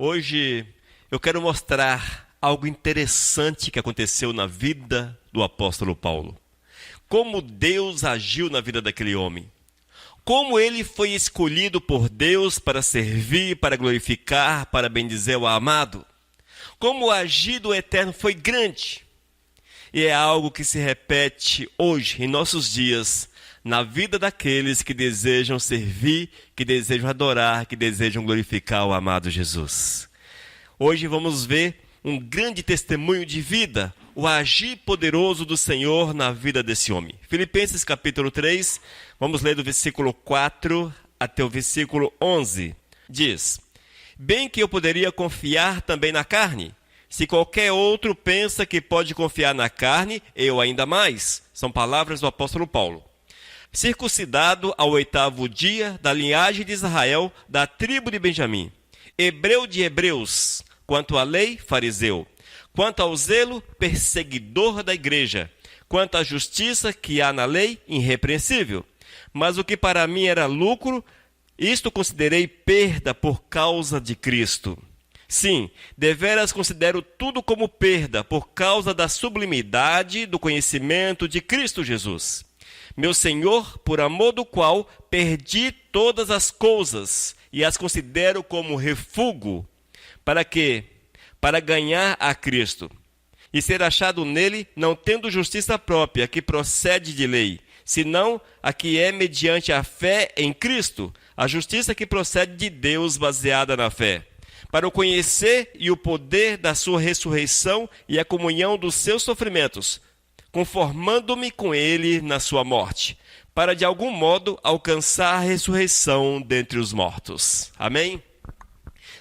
Hoje eu quero mostrar algo interessante que aconteceu na vida do apóstolo Paulo. Como Deus agiu na vida daquele homem. Como ele foi escolhido por Deus para servir, para glorificar, para bendizer o amado. Como o agir do Eterno foi grande. E é algo que se repete hoje, em nossos dias, na vida daqueles que desejam servir, que desejam adorar, que desejam glorificar o amado Jesus. Hoje vamos ver um grande testemunho de vida, o agir poderoso do Senhor na vida desse homem. Filipenses capítulo 3, vamos ler do versículo 4 até o versículo 11. Diz: bem que eu poderia confiar também na carne. Se qualquer outro pensa que pode confiar na carne, eu ainda mais. São palavras do apóstolo Paulo. Circuncidado ao 8º dia, da linhagem de Israel, da tribo de Benjamim. Hebreu de hebreus, quanto à lei, fariseu. Quanto ao zelo, perseguidor da igreja. Quanto à justiça que há na lei, irrepreensível. Mas o que para mim era lucro, isto considerei perda por causa de Cristo. Sim, deveras considero tudo como perda por causa da sublimidade do conhecimento de Cristo Jesus. Meu Senhor, por amor do qual perdi todas as coisas e as considero como refúgio. Para quê? Para ganhar a Cristo e ser achado nele, não tendo justiça própria que procede de lei, senão a que é mediante a fé em Cristo, a justiça que procede de Deus baseada na fé. Para o conhecer e o poder da sua ressurreição e a comunhão dos seus sofrimentos, conformando-me com ele na sua morte, para de algum modo alcançar a ressurreição dentre os mortos. Amém?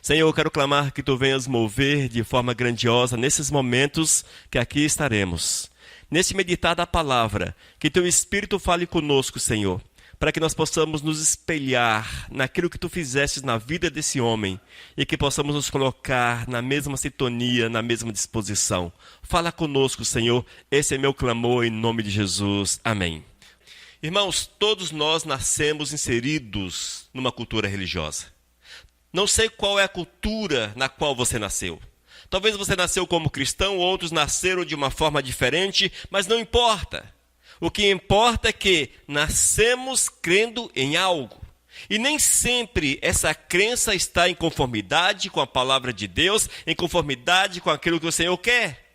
Senhor, eu quero clamar que Tu venhas mover de forma grandiosa nesses momentos que aqui estaremos. Nesse meditar da palavra, que Teu Espírito fale conosco, Senhor, para que nós possamos nos espelhar naquilo que Tu fizestes na vida desse homem e que possamos nos colocar na mesma sintonia, na mesma disposição. Fala conosco, Senhor. Esse é meu clamor em nome de Jesus. Amém. Irmãos, todos nós nascemos inseridos numa cultura religiosa. Não sei qual é a cultura na qual você nasceu. Talvez você nasceu como cristão, outros nasceram de uma forma diferente, mas não importa. O que importa é que nascemos crendo em algo. E nem sempre essa crença está em conformidade com a palavra de Deus, em conformidade com aquilo que o Senhor quer.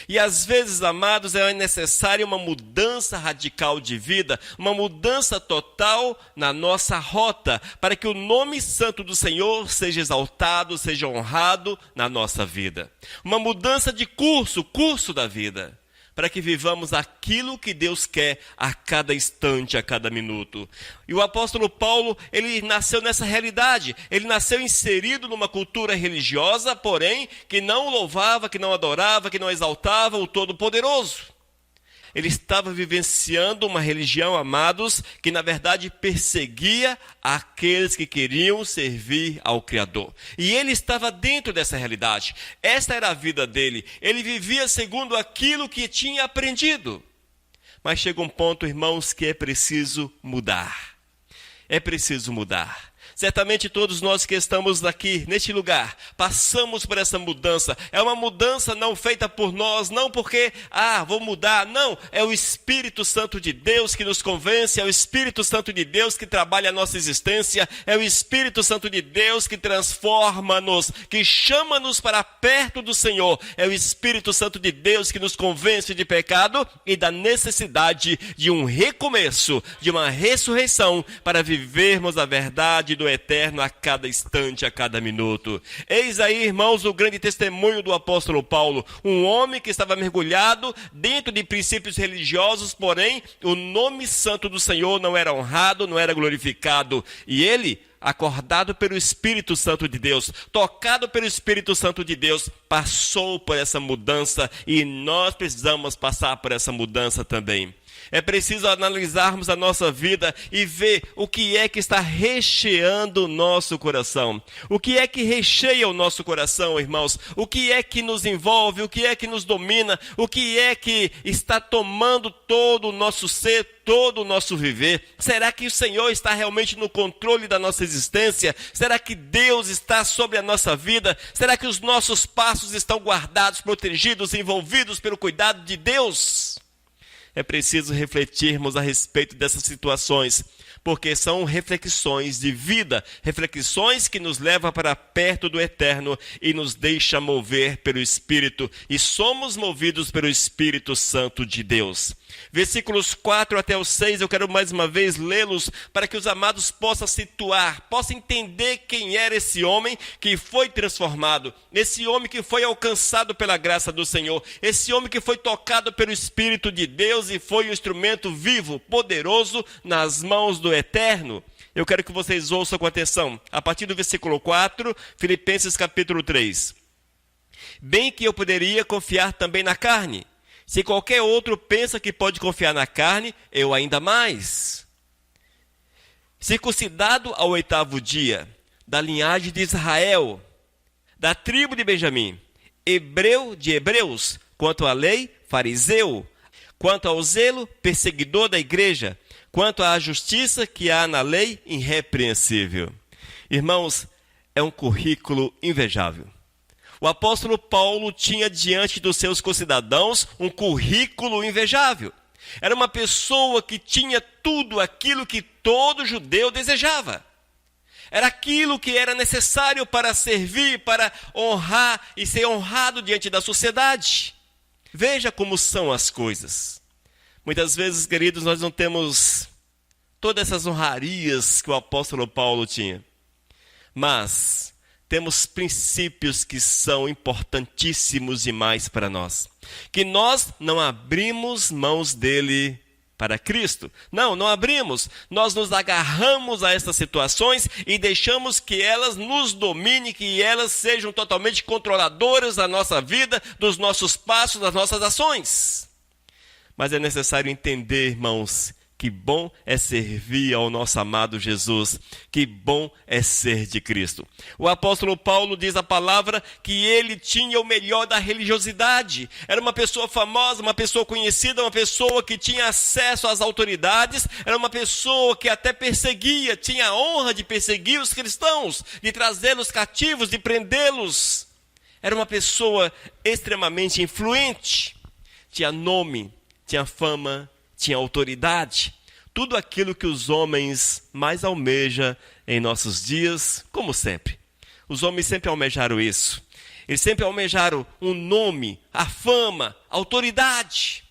E às vezes, amados, é necessária uma mudança radical de vida, uma mudança total na nossa rota, para que o nome santo do Senhor seja exaltado, seja honrado na nossa vida. Uma mudança de curso da vida, para que vivamos aquilo que Deus quer a cada instante, a cada minuto. E o apóstolo Paulo, ele nasceu nessa realidade. Ele nasceu inserido numa cultura religiosa, porém, que não louvava, que não adorava, que não exaltava o Todo-Poderoso. Ele estava vivenciando uma religião, amados, que na verdade perseguia aqueles que queriam servir ao Criador. E ele estava dentro dessa realidade. Esta era a vida dele. Ele vivia segundo aquilo que tinha aprendido. Mas chega um ponto, irmãos, que é preciso mudar. É preciso mudar. Certamente todos nós que estamos aqui, neste lugar, passamos por essa mudança. É uma mudança não feita por nós, não porque, vou mudar. Não, é o Espírito Santo de Deus que nos convence, é o Espírito Santo de Deus que trabalha a nossa existência, é o Espírito Santo de Deus que transforma-nos, que chama-nos para perto do Senhor. É o Espírito Santo de Deus que nos convence de pecado e da necessidade de um recomeço, de uma ressurreição, para vivermos a verdade do eterno a cada instante, a cada minuto. Eis aí, irmãos, o grande testemunho do apóstolo Paulo, um homem que estava mergulhado dentro de princípios religiosos, porém o nome santo do Senhor não era honrado, não era glorificado, e ele, acordado pelo Espírito Santo de Deus, tocado pelo Espírito Santo de Deus, passou por essa mudança, e nós precisamos passar por essa mudança também. É preciso analisarmos a nossa vida e ver o que é que está recheando o nosso coração. O que é que recheia o nosso coração, irmãos? O que é que nos envolve? O que é que nos domina? O que é que está tomando todo o nosso ser, todo o nosso viver? Será que o Senhor está realmente no controle da nossa existência? Será que Deus está sobre a nossa vida? Será que os nossos passos estão guardados, protegidos, envolvidos pelo cuidado de Deus? É preciso refletirmos a respeito dessas situações, porque são reflexões de vida, reflexões que nos levam para perto do eterno e nos deixam mover pelo Espírito, e somos movidos pelo Espírito Santo de Deus. Versículos 4 até o 6, eu quero mais uma vez lê-los para que os amados possam situar, possam entender quem era esse homem que foi transformado, esse homem que foi alcançado pela graça do Senhor, esse homem que foi tocado pelo Espírito de Deus e foi um instrumento vivo, poderoso nas mãos do eterno. Eu quero que vocês ouçam com atenção, a partir do versículo 4, Filipenses capítulo 3. Bem que eu poderia confiar também na carne. Se qualquer outro pensa que pode confiar na carne, eu ainda mais. Circuncidado ao 8º dia, da linhagem de Israel, da tribo de Benjamim, hebreu de hebreus, quanto à lei, fariseu, quanto ao zelo, perseguidor da igreja, quanto à justiça que há na lei, irrepreensível. Irmãos, é um currículo invejável. O apóstolo Paulo tinha diante dos seus concidadãos um currículo invejável. Era uma pessoa que tinha tudo aquilo que todo judeu desejava. Era aquilo que era necessário para servir, para honrar e ser honrado diante da sociedade. Veja como são as coisas. Muitas vezes, queridos, nós não temos todas essas honrarias que o apóstolo Paulo tinha. Mas temos princípios que são importantíssimos demais para nós. Que nós não abrimos mãos dele para Cristo. Não abrimos. Nós nos agarramos a essas situações e deixamos que elas nos dominem, que elas sejam totalmente controladoras da nossa vida, dos nossos passos, das nossas ações. Mas é necessário entender, irmãos, que bom é servir ao nosso amado Jesus. Que bom é ser de Cristo. O apóstolo Paulo diz a palavra que ele tinha o melhor da religiosidade. Era uma pessoa famosa, uma pessoa conhecida, uma pessoa que tinha acesso às autoridades. Era uma pessoa que até perseguia, tinha a honra de perseguir os cristãos, de trazê-los cativos, de prendê-los. Era uma pessoa extremamente influente. Tinha nome, tinha fama, tinha autoridade, tudo aquilo que os homens mais almejam em nossos dias, como sempre. Os homens sempre almejaram isso. Eles sempre almejaram um nome, a fama, a autoridade.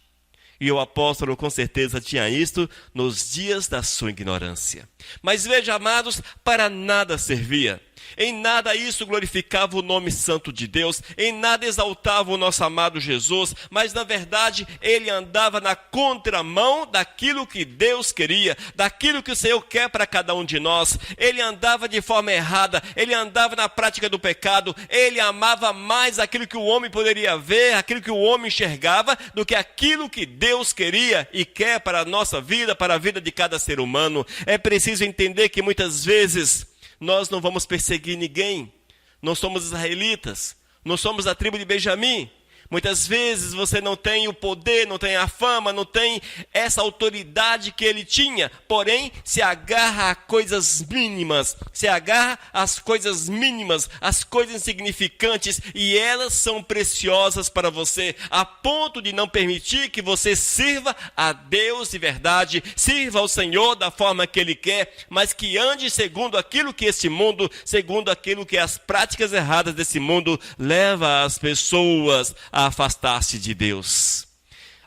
E o apóstolo com certeza tinha isto nos dias da sua ignorância. Mas veja, amados, para nada servia. Em nada isso glorificava o nome santo de Deus, em nada exaltava o nosso amado Jesus, mas na verdade ele andava na contramão daquilo que Deus queria, daquilo que o Senhor quer para cada um de nós. Ele andava de forma errada, ele andava na prática do pecado, ele amava mais aquilo que o homem poderia ver, aquilo que o homem enxergava, do que aquilo que Deus queria e quer para a nossa vida, para a vida de cada ser humano. É preciso entender que muitas vezes nós não vamos perseguir ninguém. Não somos israelitas. Não somos da tribo de Benjamim. Muitas vezes você não tem o poder, não tem a fama, não tem essa autoridade que ele tinha. Porém, se agarra a coisas mínimas. Se agarra às coisas mínimas, às coisas insignificantes. E elas são preciosas para você. A ponto de não permitir que você sirva a Deus de verdade. Sirva ao Senhor da forma que Ele quer. Mas que ande segundo aquilo que esse mundo, segundo aquilo que as práticas erradas desse mundo leva as pessoas a afastar-se de Deus.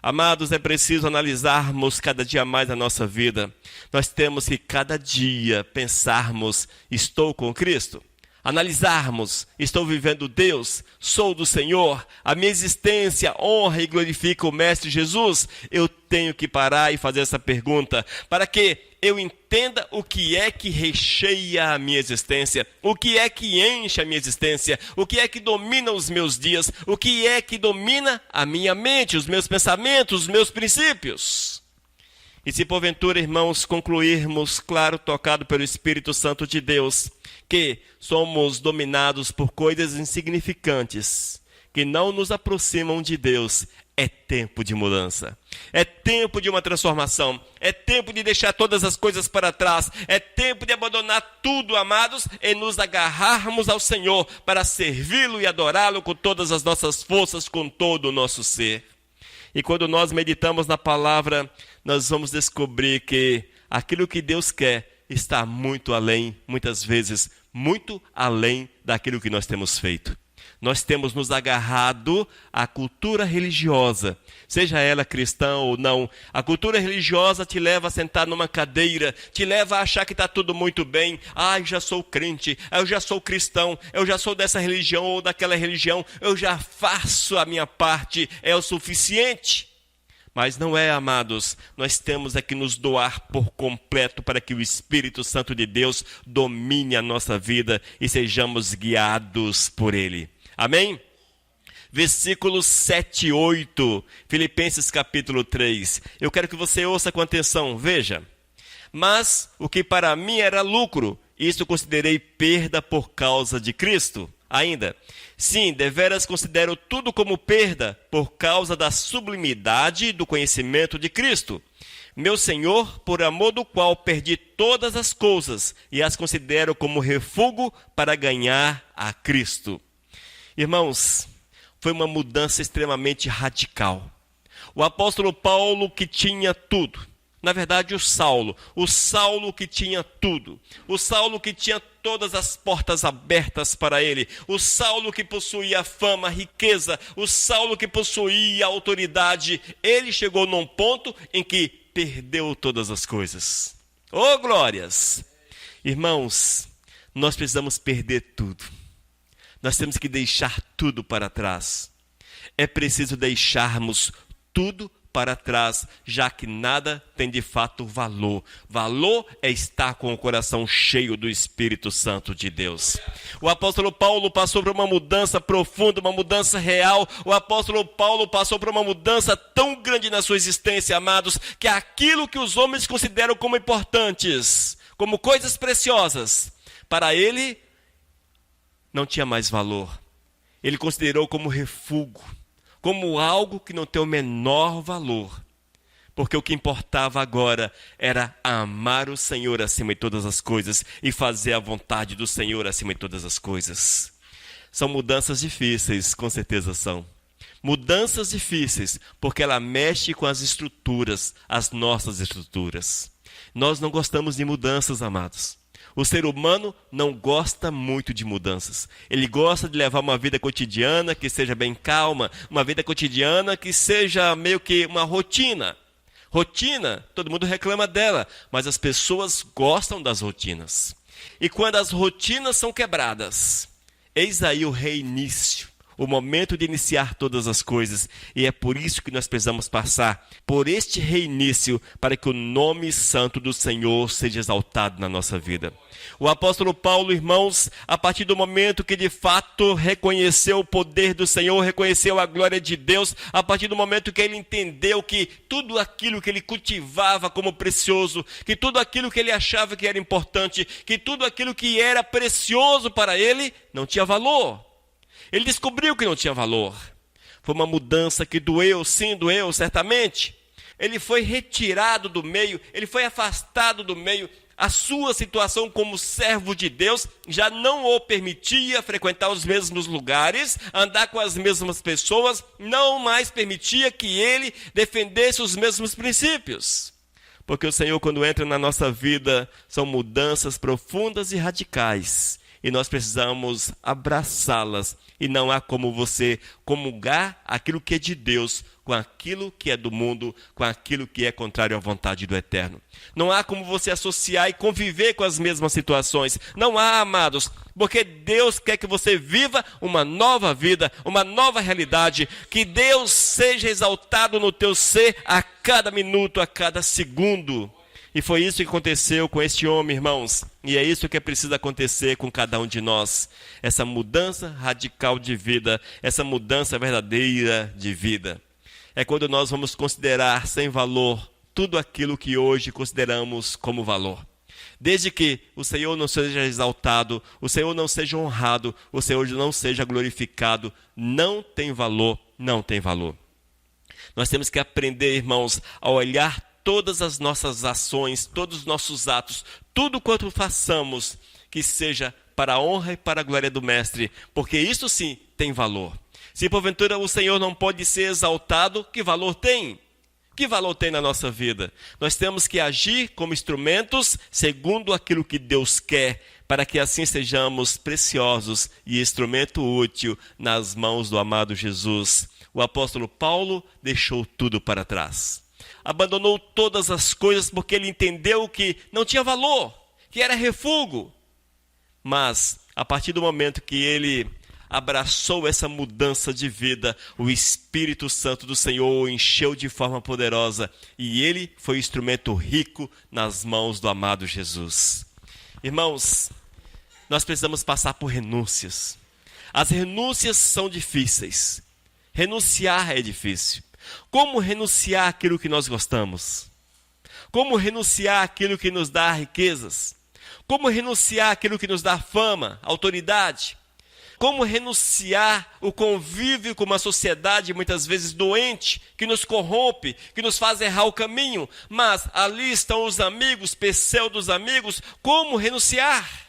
Amados, é preciso analisarmos cada dia mais a nossa vida. Nós temos que cada dia pensarmos, estou com Cristo? Analisarmos, estou vivendo Deus? Sou do Senhor? A minha existência honra e glorifica o Mestre Jesus? Eu tenho que parar e fazer essa pergunta para que eu entenda o que é que recheia a minha existência, o que é que enche a minha existência, o que é que domina os meus dias, o que é que domina a minha mente, os meus pensamentos, os meus princípios. E se porventura, irmãos, concluirmos, claro, tocado pelo Espírito Santo de Deus, que somos dominados por coisas insignificantes, que não nos aproximam de Deus, é tempo de mudança. É tempo de uma transformação. É tempo de deixar todas as coisas para trás. É tempo de abandonar tudo, amados, e nos agarrarmos ao Senhor para servi-lo e adorá-lo com todas as nossas forças, com todo o nosso ser. E quando nós meditamos na palavra, nós vamos descobrir que aquilo que Deus quer está muito além, muitas vezes, muito além daquilo que nós temos feito. Nós temos nos agarrado à cultura religiosa, seja ela cristã ou não. A cultura religiosa te leva a sentar numa cadeira, te leva a achar que está tudo muito bem. Eu já sou crente, eu já sou cristão, eu já sou dessa religião ou daquela religião, eu já faço a minha parte, é o suficiente. Mas não é, amados, nós temos que nos doar por completo para que o Espírito Santo de Deus domine a nossa vida e sejamos guiados por Ele. Amém? Versículos 7 e 8, Filipenses capítulo 3. Eu quero que você ouça com atenção, veja. Mas o que para mim era lucro, isso considerei perda por causa de Cristo. Ainda, sim, deveras considero tudo como perda por causa da sublimidade do conhecimento de Cristo, meu Senhor, por amor do qual perdi todas as coisas e as considero como refúgio para ganhar a Cristo. Irmãos, foi uma mudança extremamente radical. O apóstolo Paulo, que tinha tudo, na verdade o Saulo que tinha tudo, o Saulo que tinha todas as portas abertas para ele, o Saulo que possuía fama, riqueza, o Saulo que possuía autoridade, ele chegou num ponto em que perdeu todas as coisas. Oh, glórias! Irmãos, nós precisamos perder tudo. Nós temos que deixar tudo para trás. É preciso deixarmos tudo para trás, já que nada tem de fato valor. Valor é estar com o coração cheio do Espírito Santo de Deus. O apóstolo Paulo passou por uma mudança profunda, uma mudança real. O apóstolo Paulo passou por uma mudança tão grande na sua existência, amados, que aquilo que os homens consideram como importantes, como coisas preciosas, para ele não tinha mais valor. Ele considerou como refúgio, como algo que não tem o menor valor. Porque o que importava agora era amar o Senhor acima de todas as coisas e fazer a vontade do Senhor acima de todas as coisas. São mudanças difíceis, com certeza são. Mudanças difíceis, porque ela mexe com as estruturas, as nossas estruturas. Nós não gostamos de mudanças, amados. O ser humano não gosta muito de mudanças. Ele gosta de levar uma vida cotidiana que seja bem calma, uma vida cotidiana que seja meio que uma rotina. Rotina, todo mundo reclama dela, mas as pessoas gostam das rotinas. E quando as rotinas são quebradas, eis aí o reinício, o momento de iniciar todas as coisas. E é por isso que nós precisamos passar por este reinício, para que o nome santo do Senhor seja exaltado na nossa vida. O apóstolo Paulo, irmãos, a partir do momento que de fato reconheceu o poder do Senhor, reconheceu a glória de Deus, a partir do momento que ele entendeu que tudo aquilo que ele cultivava como precioso, que tudo aquilo que ele achava que era importante, que tudo aquilo que era precioso para ele, não tinha valor. Ele descobriu que não tinha valor. Foi uma mudança que doeu, sim, doeu, certamente. Ele foi retirado do meio, ele foi afastado do meio. A sua situação como servo de Deus já não o permitia frequentar os mesmos lugares, andar com as mesmas pessoas, não mais permitia que ele defendesse os mesmos princípios. Porque o Senhor, quando entra na nossa vida, são mudanças profundas e radicais. E nós precisamos abraçá-las. E não há como você comungar aquilo que é de Deus com aquilo que é do mundo, com aquilo que é contrário à vontade do Eterno. Não há como você associar e conviver com as mesmas situações. Não há, amados, porque Deus quer que você viva uma nova vida, uma nova realidade. Que Deus seja exaltado no teu ser a cada minuto, a cada segundo. E foi isso que aconteceu com este homem, irmãos. E é isso que é preciso acontecer com cada um de nós. Essa mudança radical de vida, essa mudança verdadeira de vida. É quando nós vamos considerar sem valor tudo aquilo que hoje consideramos como valor. Desde que o Senhor não seja exaltado, o Senhor não seja honrado, o Senhor não seja glorificado, não tem valor, não tem valor. Nós temos que aprender, irmãos, a olhar todas as nossas ações, todos os nossos atos, tudo quanto façamos, que seja para a honra e para a glória do Mestre, porque isso sim tem valor. Se porventura o Senhor não pode ser exaltado, que valor tem? Que valor tem na nossa vida? Nós temos que agir como instrumentos segundo aquilo que Deus quer, para que assim sejamos preciosos e instrumento útil nas mãos do amado Jesus. O apóstolo Paulo deixou tudo para trás. Abandonou todas as coisas porque ele entendeu que não tinha valor, que era refúgio. Mas, a partir do momento que ele abraçou essa mudança de vida, o Espírito Santo do Senhor o encheu de forma poderosa e ele foi instrumento rico nas mãos do amado Jesus. Irmãos, nós precisamos passar por renúncias. As renúncias são difíceis. Renunciar é difícil. Como renunciar àquilo que nós gostamos? Como renunciar àquilo que nos dá riquezas? Como renunciar àquilo que nos dá fama, autoridade? Como renunciar o convívio com uma sociedade muitas vezes doente, que nos corrompe, que nos faz errar o caminho, mas ali estão os amigos, pseudos amigos, como renunciar?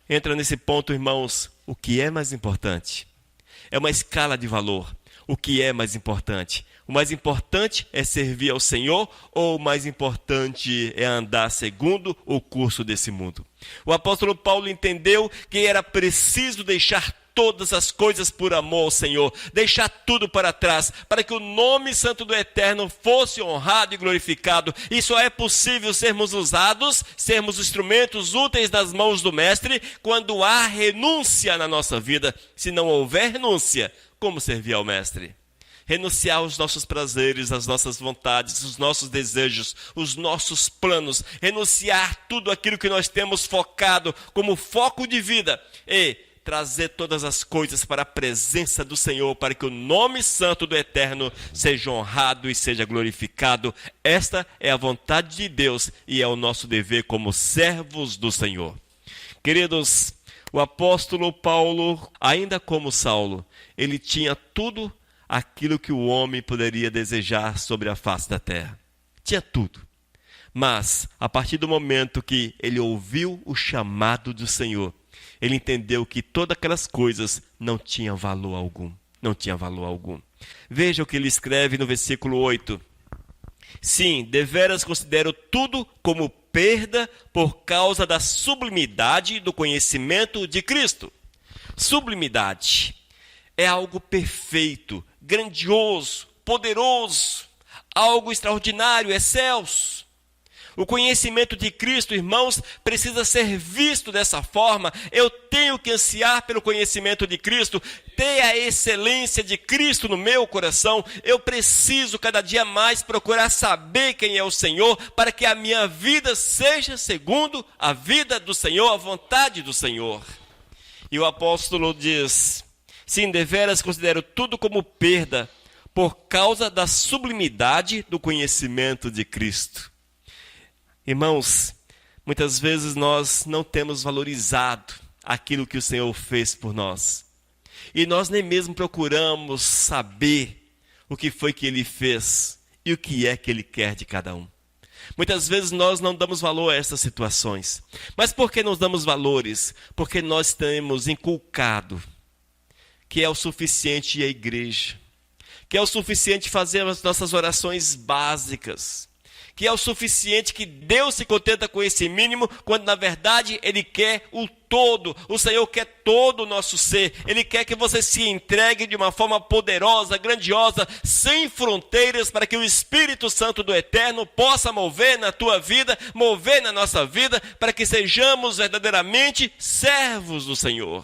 Entra nesse ponto, irmãos, o que é mais importante? É uma escala de valor. O que é mais importante? O mais importante é servir ao Senhor ou o mais importante é andar segundo o curso desse mundo? O apóstolo Paulo entendeu que era preciso deixar todas as coisas por amor ao Senhor, deixar tudo para trás, para que o nome santo do Eterno fosse honrado e glorificado. E só é possível sermos usados, sermos instrumentos úteis nas mãos do Mestre, quando há renúncia na nossa vida. Se não houver renúncia, como servir ao Mestre? Renunciar aos nossos prazeres, às nossas vontades, os nossos desejos, os nossos planos, renunciar tudo aquilo que nós temos focado como foco de vida e trazer todas as coisas para a presença do Senhor, para que o nome santo do Eterno seja honrado e seja glorificado. Esta é a vontade de Deus e é o nosso dever como servos do Senhor. Queridos, o apóstolo Paulo, ainda como Saulo, ele tinha tudo aquilo que o homem poderia desejar sobre a face da terra. Tinha tudo. Mas, a partir do momento que ele ouviu o chamado do Senhor, ele entendeu que todas aquelas coisas não tinham valor algum. Não tinha valor algum. Veja o que ele escreve no versículo 8. Sim, deveras considero tudo como perda por causa da sublimidade do conhecimento de Cristo. Sublimidade é algo perfeito, grandioso, poderoso, algo extraordinário, excelso. O conhecimento de Cristo, irmãos, precisa ser visto dessa forma. Eu tenho que ansiar pelo conhecimento de Cristo, ter a excelência de Cristo no meu coração. Eu preciso cada dia mais procurar saber quem é o Senhor, para que a minha vida seja segundo a vida do Senhor, a vontade do Senhor. E o apóstolo diz: sim, deveras considero tudo como perda, por causa da sublimidade do conhecimento de Cristo. Irmãos, muitas vezes nós não temos valorizado aquilo que o Senhor fez por nós. E nós nem mesmo procuramos saber o que foi que Ele fez e o que é que Ele quer de cada um. Muitas vezes nós não damos valor a essas situações. Mas por que não damos valores? Porque nós temos inculcado que é o suficiente ir à igreja, que é o suficiente fazer as nossas orações básicas, que é o suficiente, que Deus se contenta com esse mínimo, quando na verdade Ele quer o todo. O Senhor quer todo o nosso ser. Ele quer que você se entregue de uma forma poderosa, grandiosa, sem fronteiras, para que o Espírito Santo do Eterno possa mover na tua vida, mover na nossa vida, para que sejamos verdadeiramente servos do Senhor.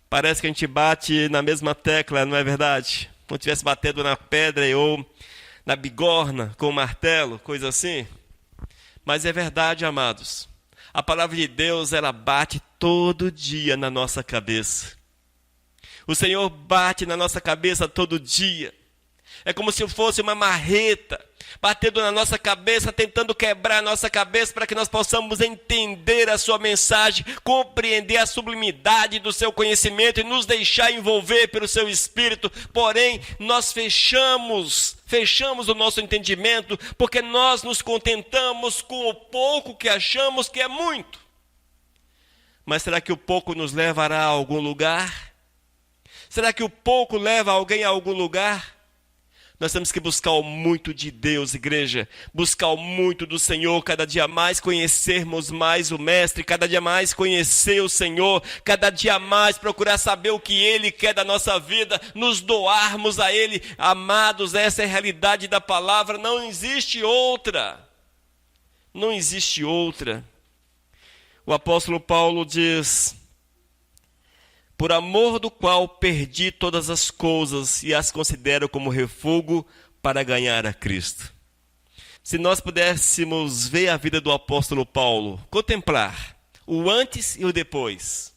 Parece que a gente bate na mesma tecla, não é verdade? Como se estivesse batendo na pedra ou na bigorna com o martelo, coisa assim. Mas é verdade, amados. A palavra de Deus, ela bate todo dia na nossa cabeça. O Senhor bate na nossa cabeça todo dia. É como se fosse uma marreta, batendo na nossa cabeça, tentando quebrar a nossa cabeça para que nós possamos entender a sua mensagem, compreender a sublimidade do seu conhecimento e nos deixar envolver pelo seu Espírito. Porém, nós fechamos o nosso entendimento, porque nós nos contentamos com o pouco que achamos que é muito. Mas será que o pouco nos levará a algum lugar? Será que o pouco leva alguém a algum lugar? Nós temos que buscar o muito de Deus, igreja. Buscar o muito do Senhor, cada dia mais conhecermos mais o Mestre, cada dia mais conhecer o Senhor, cada dia mais procurar saber o que Ele quer da nossa vida, nos doarmos a Ele. Amados, essa é a realidade da palavra, não existe outra. Não existe outra. O apóstolo Paulo diz: por amor do qual perdi todas as coisas e as considero como refúgio para ganhar a Cristo. Se nós pudéssemos ver a vida do apóstolo Paulo, contemplar o antes e o depois,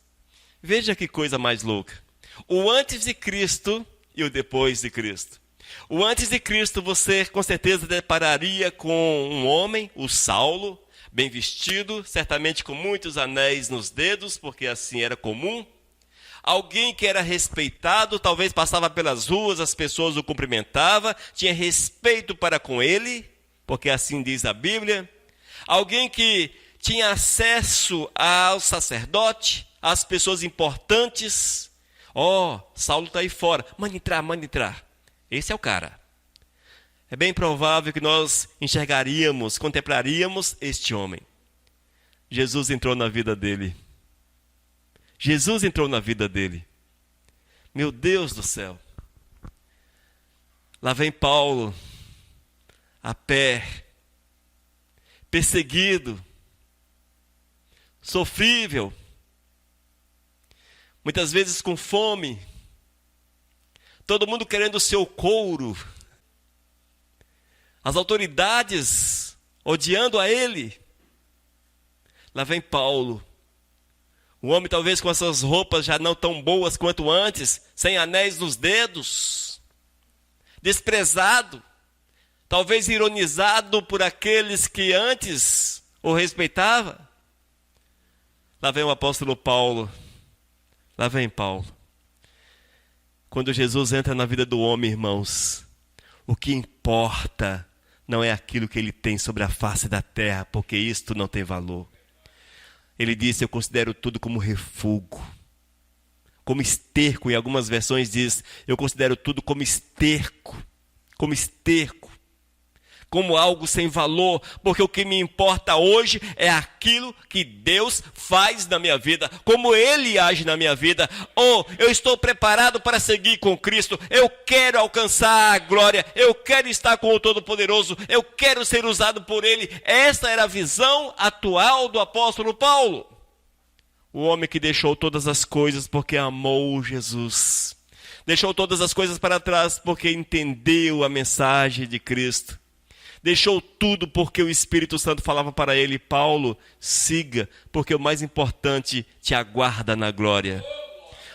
veja que coisa mais louca. O antes de Cristo e o depois de Cristo. O antes de Cristo você com certeza depararia com um homem, o Saulo, bem vestido, certamente com muitos anéis nos dedos, porque assim era comum. Alguém que era respeitado, talvez passava pelas ruas, as pessoas o cumprimentavam, tinha respeito para com ele, porque assim diz a Bíblia. Alguém que tinha acesso ao sacerdote, às pessoas importantes. Saulo está aí fora, manda entrar. Esse é o cara. É bem provável que nós enxergaríamos, contemplaríamos este homem. Jesus entrou na vida dele. Jesus entrou na vida dele. Meu Deus do céu. Lá vem Paulo, a pé, perseguido, sofrível, muitas vezes com fome, todo mundo querendo o seu couro, as autoridades odiando a ele. Lá vem Paulo, o homem talvez com essas roupas já não tão boas quanto antes, sem anéis nos dedos, desprezado, talvez ironizado por aqueles que antes o respeitavam. Lá vem o apóstolo Paulo, lá vem Paulo. Quando Jesus entra na vida do homem, irmãos, o que importa não é aquilo que ele tem sobre a face da terra, porque isto não tem valor. Ele disse: eu considero tudo como refúgio, como esterco. Em algumas versões diz: eu considero tudo como esterco, como algo sem valor, porque o que me importa hoje é aquilo que Deus faz na minha vida, como Ele age na minha vida. Eu estou preparado para seguir com Cristo, eu quero alcançar a glória, eu quero estar com o Todo-Poderoso, eu quero ser usado por Ele. Essa era a visão atual do apóstolo Paulo. O homem que deixou todas as coisas porque amou Jesus, deixou todas as coisas para trás porque entendeu a mensagem de Cristo. Deixou tudo porque o Espírito Santo falava para ele: Paulo, siga, porque o mais importante te aguarda na glória.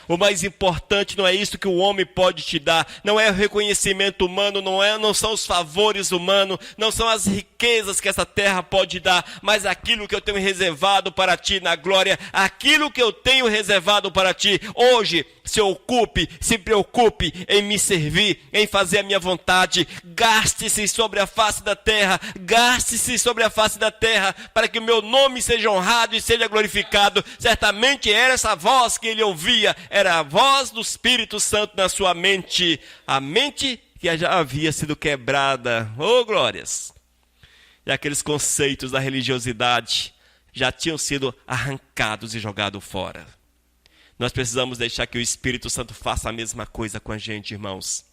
O mais importante não é isso que o homem pode te dar, não é o reconhecimento humano, não são os favores humanos, não são as riquezas que essa terra pode dar, mas aquilo que eu tenho reservado para ti na glória, aquilo que eu tenho reservado para ti. Hoje, se preocupe em me servir, em fazer a minha vontade. Gaste-se sobre a face da terra, para que o meu nome seja honrado e seja glorificado. Certamente era essa voz que ele ouvia, era a voz do Espírito Santo na sua mente, a mente que já havia sido quebrada. Glórias! E aqueles conceitos da religiosidade já tinham sido arrancados e jogados fora. Nós precisamos deixar que o Espírito Santo faça a mesma coisa com a gente, irmãos.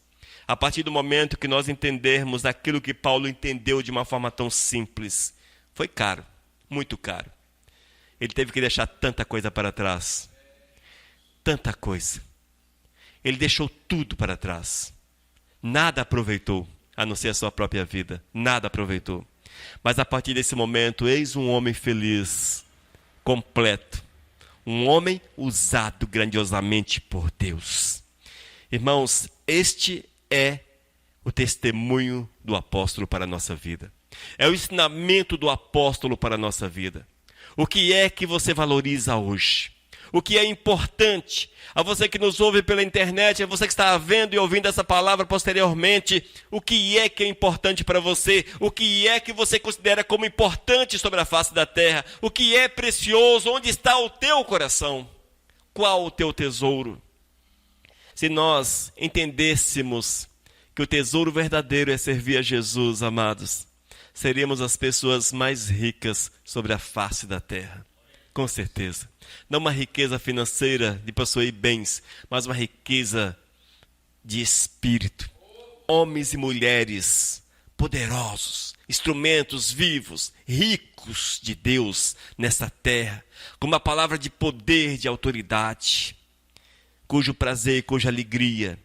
A partir do momento que nós entendermos aquilo que Paulo entendeu de uma forma tão simples, foi caro, muito caro. Ele teve que deixar tanta coisa para trás. Tanta coisa. Ele deixou tudo para trás. Nada aproveitou, a não ser a sua própria vida. Nada aproveitou. Mas a partir desse momento, eis um homem feliz, completo. Um homem usado grandiosamente por Deus. Irmãos, este é o testemunho do apóstolo para a nossa vida. É o ensinamento do apóstolo para a nossa vida. O que é que você valoriza hoje? O que é importante? A você que nos ouve pela internet, a você que está vendo e ouvindo essa palavra posteriormente, o que é importante para você? O que é que você considera como importante sobre a face da terra? O que é precioso? Onde está o teu coração? Qual o teu tesouro? Se nós entendêssemos que o tesouro verdadeiro é servir a Jesus, amados, seríamos as pessoas mais ricas sobre a face da terra. Com certeza. Não uma riqueza financeira de possuir bens, mas uma riqueza de espírito. Homens e mulheres poderosos, instrumentos vivos, ricos de Deus nessa terra, com uma palavra de poder, de autoridade, cujo prazer e cuja alegria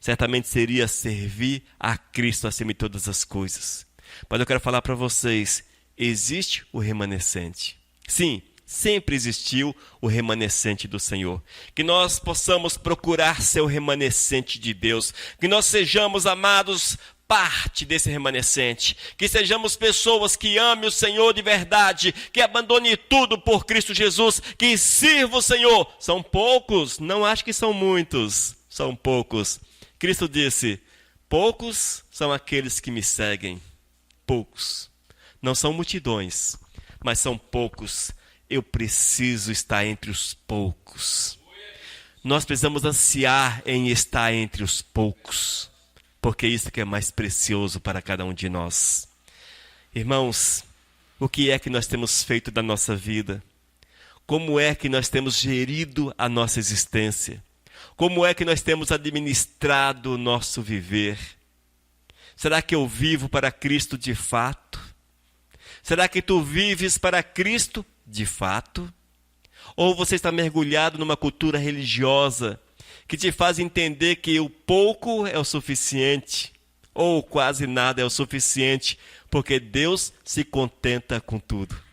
certamente seria servir a Cristo acima de todas as coisas. Mas eu quero falar para vocês, existe o remanescente. Sim, sempre existiu o remanescente do Senhor. Que nós possamos procurar ser o remanescente de Deus. Que nós sejamos, amados, parte desse remanescente. Que sejamos pessoas que amem o Senhor de verdade. Que abandone tudo por Cristo Jesus. Que sirva o Senhor. São poucos? Não acho que são muitos. São poucos. Cristo disse, poucos são aqueles que me seguem. Poucos. Não são multidões, mas são poucos. Eu preciso estar entre os poucos. Nós precisamos ansiar em estar entre os poucos, porque isso que é mais precioso para cada um de nós. Irmãos, o que é que nós temos feito da nossa vida? Como é que nós temos gerido a nossa existência? Como é que nós temos administrado o nosso viver? Será que eu vivo para Cristo de fato? Será que tu vives para Cristo de fato? Ou você está mergulhado numa cultura religiosa que te faz entender que o pouco é o suficiente, ou quase nada é o suficiente, porque Deus se contenta com tudo?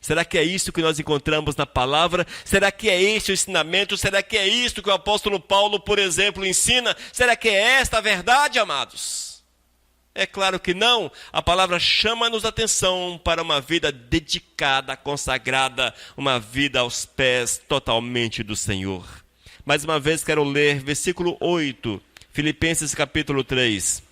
Será que é isso que nós encontramos na palavra? Será que é este o ensinamento? Será que é isto que o apóstolo Paulo, por exemplo, ensina? Será que é esta a verdade, amados? É claro que não. A palavra chama-nos a atenção para uma vida dedicada, consagrada, uma vida aos pés totalmente do Senhor. Mais uma vez quero ler versículo 8, Filipenses capítulo 3.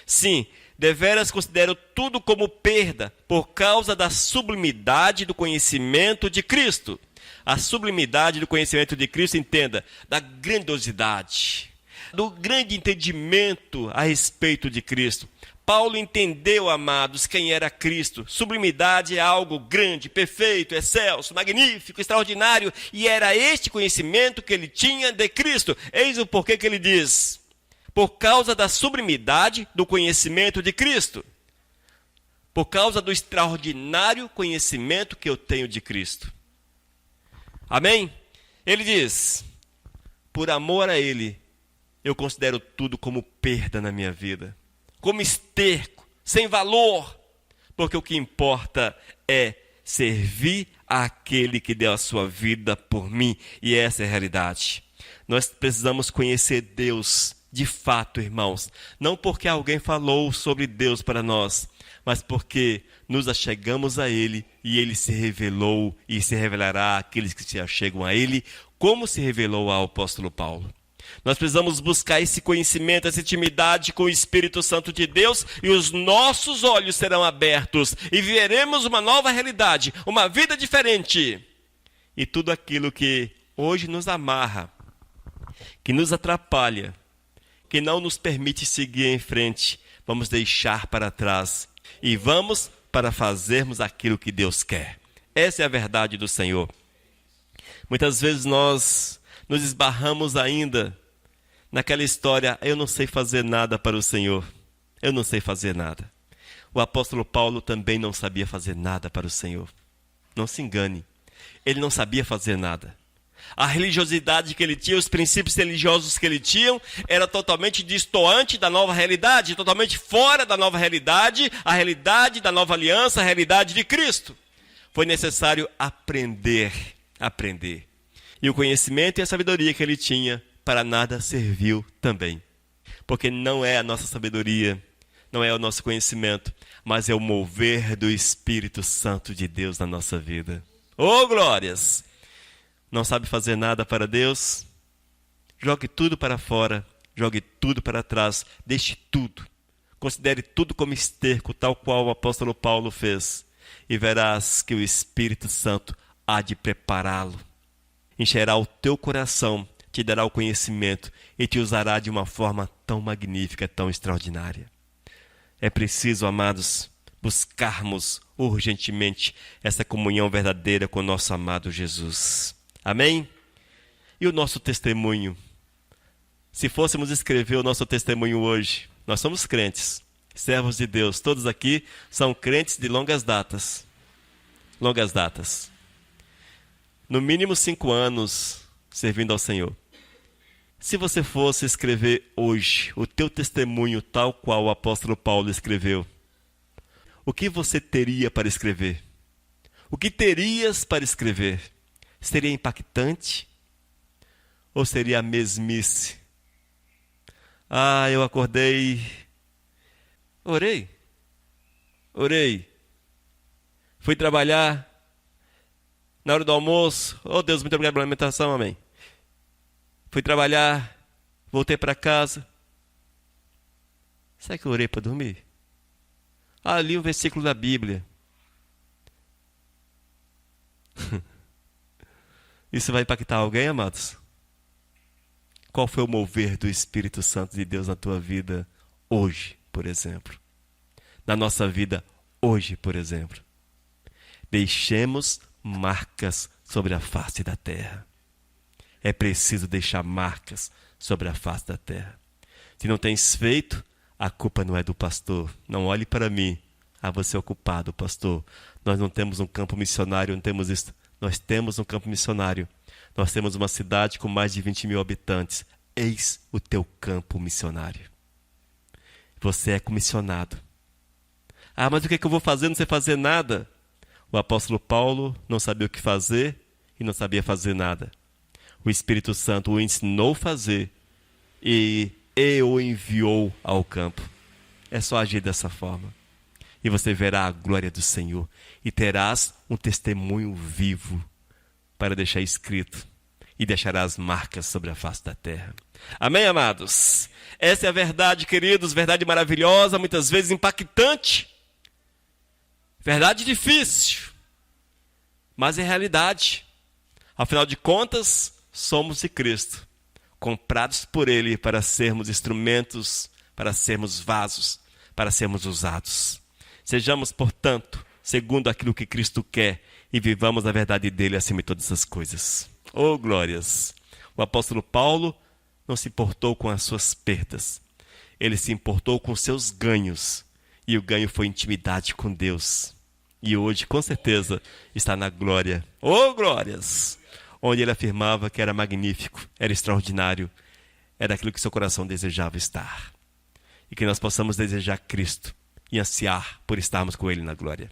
Sim, deveras considero tudo como perda por causa da sublimidade do conhecimento de Cristo. A sublimidade do conhecimento de Cristo, entenda, da grandiosidade, do grande entendimento a respeito de Cristo. Paulo entendeu, amados, quem era Cristo. Sublimidade é algo grande, perfeito, excelso, magnífico, extraordinário. E era este conhecimento que ele tinha de Cristo. Eis o porquê que ele diz: por causa da sublimidade do conhecimento de Cristo. Por causa do extraordinário conhecimento que eu tenho de Cristo. Amém? Ele diz, por amor a Ele, eu considero tudo como perda na minha vida, como esterco, sem valor, porque o que importa é servir àquele que deu a sua vida por mim, e essa é a realidade. Nós precisamos conhecer Deus de fato, irmãos, não porque alguém falou sobre Deus para nós, mas porque nos achegamos a Ele e Ele se revelou e se revelará àqueles que se achegam a Ele, como se revelou ao apóstolo Paulo. Nós precisamos buscar esse conhecimento, essa intimidade com o Espírito Santo de Deus, e os nossos olhos serão abertos e viveremos uma nova realidade, uma vida diferente. E tudo aquilo que hoje nos amarra, que nos atrapalha, que não nos permite seguir em frente, vamos deixar para trás e vamos para fazermos aquilo que Deus quer. Essa é a verdade do Senhor. Muitas vezes nós nos esbarramos ainda naquela história, eu não sei fazer nada para o Senhor, eu não sei fazer nada. O apóstolo Paulo também não sabia fazer nada para o Senhor. Não se engane, ele não sabia fazer nada. A religiosidade que ele tinha, os princípios religiosos que ele tinha, era totalmente distoante da nova realidade, totalmente fora da nova realidade, a realidade da nova aliança, a realidade de Cristo. Foi necessário aprender. E o conhecimento e a sabedoria que ele tinha, para nada serviu também. Porque não é a nossa sabedoria, não é o nosso conhecimento, mas é o mover do Espírito Santo de Deus na nossa vida. Ô, glórias! Não sabe fazer nada para Deus? Jogue tudo para fora, jogue tudo para trás, deixe tudo. Considere tudo como esterco, tal qual o apóstolo Paulo fez. E verás que o Espírito Santo há de prepará-lo. Encherá o teu coração, te dará o conhecimento e te usará de uma forma tão magnífica, tão extraordinária. É preciso, amados, buscarmos urgentemente essa comunhão verdadeira com o nosso amado Jesus. Amém? E o nosso testemunho? Se fôssemos escrever o nosso testemunho hoje, nós somos crentes, servos de Deus. Todos aqui são crentes de longas datas. Longas datas. No mínimo 5 anos servindo ao Senhor. Se você fosse escrever hoje o teu testemunho tal qual o apóstolo Paulo escreveu, o que você teria para escrever? O que terias para escrever? Seria impactante? Ou seria a mesmice? Ah, eu acordei, orei, fui trabalhar, na hora do almoço, oh Deus, muito obrigado pela alimentação, amém. Fui trabalhar, voltei para casa. Será que eu orei para dormir? Ah, li um versículo da Bíblia. Isso vai impactar alguém, amados? Qual foi o mover do Espírito Santo de Deus na tua vida hoje, por exemplo? Na nossa vida hoje, por exemplo? Deixemos marcas sobre a face da terra. É preciso deixar marcas sobre a face da terra. Se não tens feito, a culpa não é do pastor. Não olhe para mim. Ah, você é o culpado, pastor. Nós não temos um campo missionário, não temos isso. Nós temos um campo missionário. Nós temos uma cidade com mais de 20 mil habitantes. Eis o teu campo missionário. Você é comissionado. Ah, mas o que é que eu vou fazer? Não sei fazer nada. O apóstolo Paulo não sabia o que fazer e não sabia fazer nada. O Espírito Santo o ensinou a fazer e o enviou ao campo. É só agir dessa forma. E você verá a glória do Senhor e terás um testemunho vivo para deixar escrito e deixarás marcas sobre a face da terra. Amém, amados? Essa é a verdade, queridos, verdade maravilhosa, muitas vezes impactante, verdade difícil, mas é realidade. Afinal de contas, somos de Cristo, comprados por Ele para sermos instrumentos, para sermos vasos, para sermos usados. Sejamos, portanto, segundo aquilo que Cristo quer e vivamos a verdade dele acima de todas as coisas. Oh, glórias! O apóstolo Paulo não se importou com as suas perdas. Ele se importou com seus ganhos. E o ganho foi intimidade com Deus. E hoje, com certeza, está na glória. Oh, glórias! Onde ele afirmava que era magnífico, era extraordinário, era aquilo que seu coração desejava estar. E que nós possamos desejar Cristo e ansiar por estarmos com Ele na glória.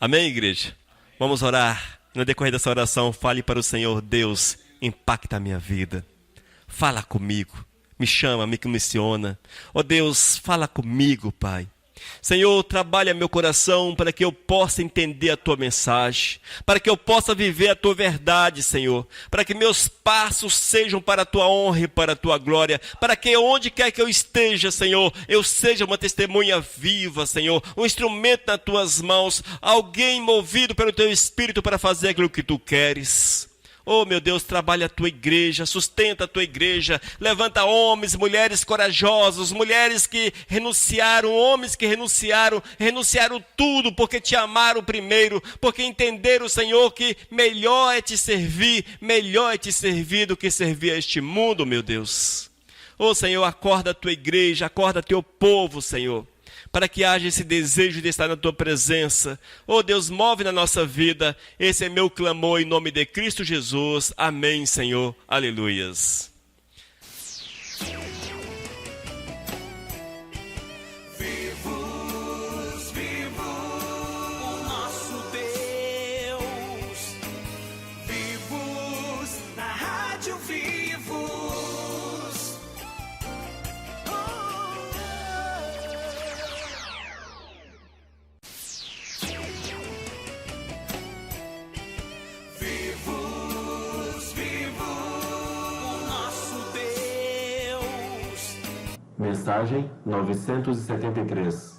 Amém, igreja? Vamos orar. No decorrer dessa oração, fale para o Senhor: Deus, impacta a minha vida. Fala comigo. Me chama, me comissiona. Oh Deus, fala comigo, Pai. Senhor, trabalha meu coração para que eu possa entender a Tua mensagem, para que eu possa viver a Tua verdade, Senhor, para que meus passos sejam para a Tua honra e para a Tua glória, para que onde quer que eu esteja, Senhor, eu seja uma testemunha viva, Senhor, um instrumento nas Tuas mãos, alguém movido pelo Teu Espírito para fazer aquilo que Tu queres. Oh, meu Deus, trabalha a Tua igreja, sustenta a Tua igreja, levanta homens, mulheres corajosos, mulheres que renunciaram, homens que renunciaram tudo porque Te amaram primeiro, porque entenderam, Senhor, que melhor é Te servir do que servir a este mundo, meu Deus. Oh, Senhor, acorda a Tua igreja, acorda Teu povo, Senhor, para que haja esse desejo de estar na Tua presença. Oh Deus, move na nossa vida. Esse é meu clamor em nome de Cristo Jesus. Amém, Senhor. Aleluias. Oh, Mensagem 973.